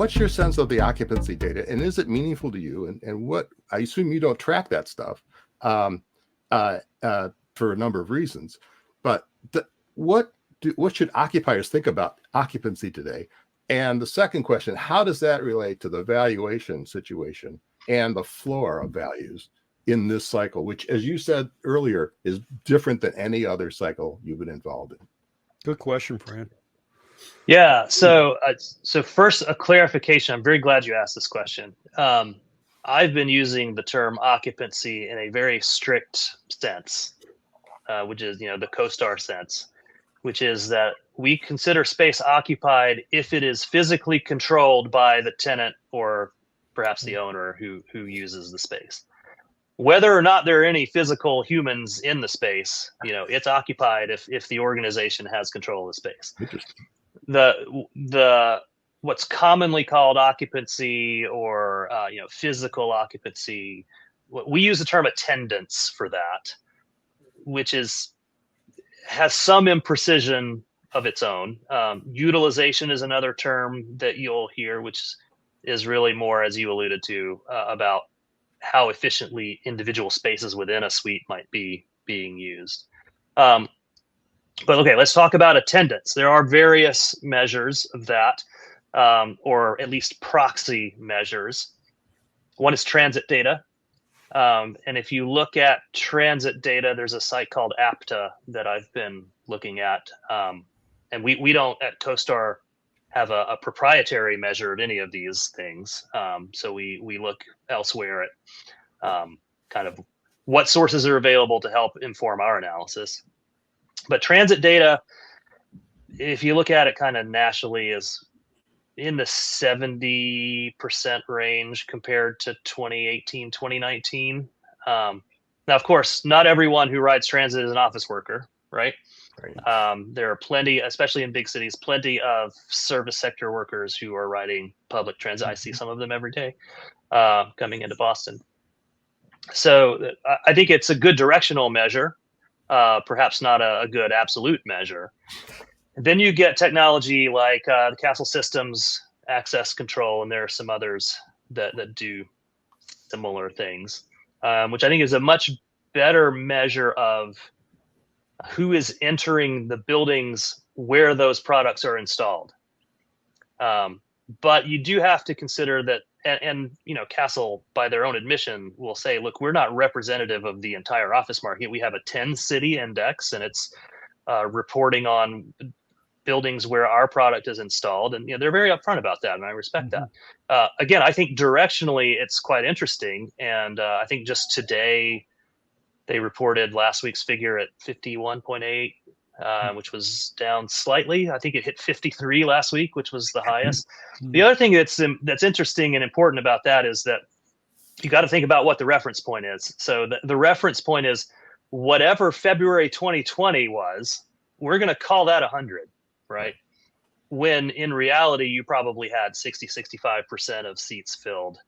what's your sense of the occupancy data, and is it meaningful to you? And what, I assume you don't track that stuff for a number of reasons, but what should occupiers think about occupancy today? And the second question, how does that relate to the valuation situation and the floor of values in this cycle, which, as you said earlier, is different than any other cycle you've been involved in? Good question, Fran. Yeah. So first, a clarification. I'm very glad you asked this question. I've been using the term occupancy in a very strict sense, which is, the CoStar sense, which is that we consider space occupied if it is physically controlled by the tenant or perhaps the owner who uses the space. Whether or not there are any physical humans in the space, it's occupied if the organization has control of the space. Interesting. The what's commonly called occupancy or physical occupancy, we use the term attendance for that, which has some imprecision of its own. Utilization is another term that you'll hear, which is really more, as you alluded to, about how efficiently individual spaces within a suite might be being used. But okay, let's talk about attendance. There are various measures of that, or at least proxy measures. One is transit data. And if you look at transit data, there's a site called APTA that I've been looking at. And we don't at CoStar have a proprietary measure of any of these things. So we look elsewhere at kind of what sources are available to help inform our analysis. But transit data, if you look at it kind of nationally, is in the 70% range compared to 2018, 2019. Now, of course, not everyone who rides transit is an office worker, right? Right. There are plenty, especially in big cities, plenty of service sector workers who are riding public transit. I see some of them every day coming into Boston. So I think it's a good directional measure, perhaps not a good absolute measure. And then you get technology like the Castle Systems access control, and there are some others that do similar things, which I think is a much better measure of who is entering the buildings where those products are installed. But you do have to consider that, and Castle, by their own admission, will say, look, we're not representative of the entire office market. We have a 10-city index, and it's reporting on buildings where our product is installed. And they're very upfront about that, and I respect that. Again, I think directionally it's quite interesting. And I think just today, they reported last week's figure at 51.8, which was down slightly. I think it hit 53 last week, which was the highest. The other thing that's interesting and important about that is that you got to think about what the reference point is. So the reference point is whatever February 2020 was, we're going to call that 100, right? When in reality, you probably had 60-65% of seats filled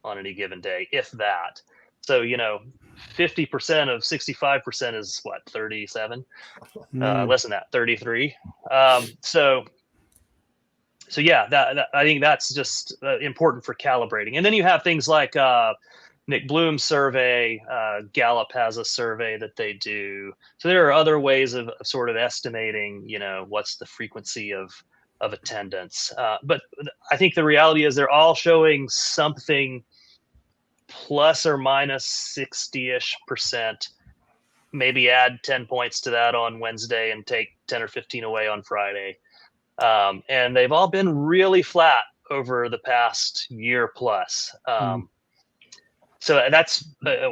on any given day, if that. So, 50% of 65% is what, 37? Less than that, 33. So yeah, that I think that's just important for calibrating. And then you have things like Nick Bloom's survey. Gallup has a survey that they do. So there are other ways of sort of estimating, what's the frequency of attendance. But I think the reality is they're all showing something plus or minus 60-ish%. Maybe add 10 points to that on Wednesday and take 10 or 15 away on Friday. And they've all been really flat over the past year plus. So that's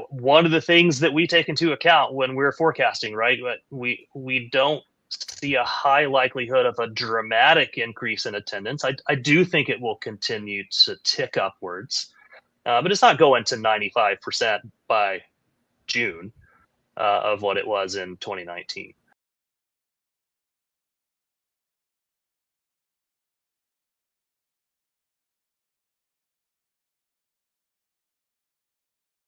one of the things that we take into account when we're forecasting, right? But we don't see a high likelihood of a dramatic increase in attendance. I do think it will continue to tick upwards, but it's not going to 95% by June of what it was in 2019.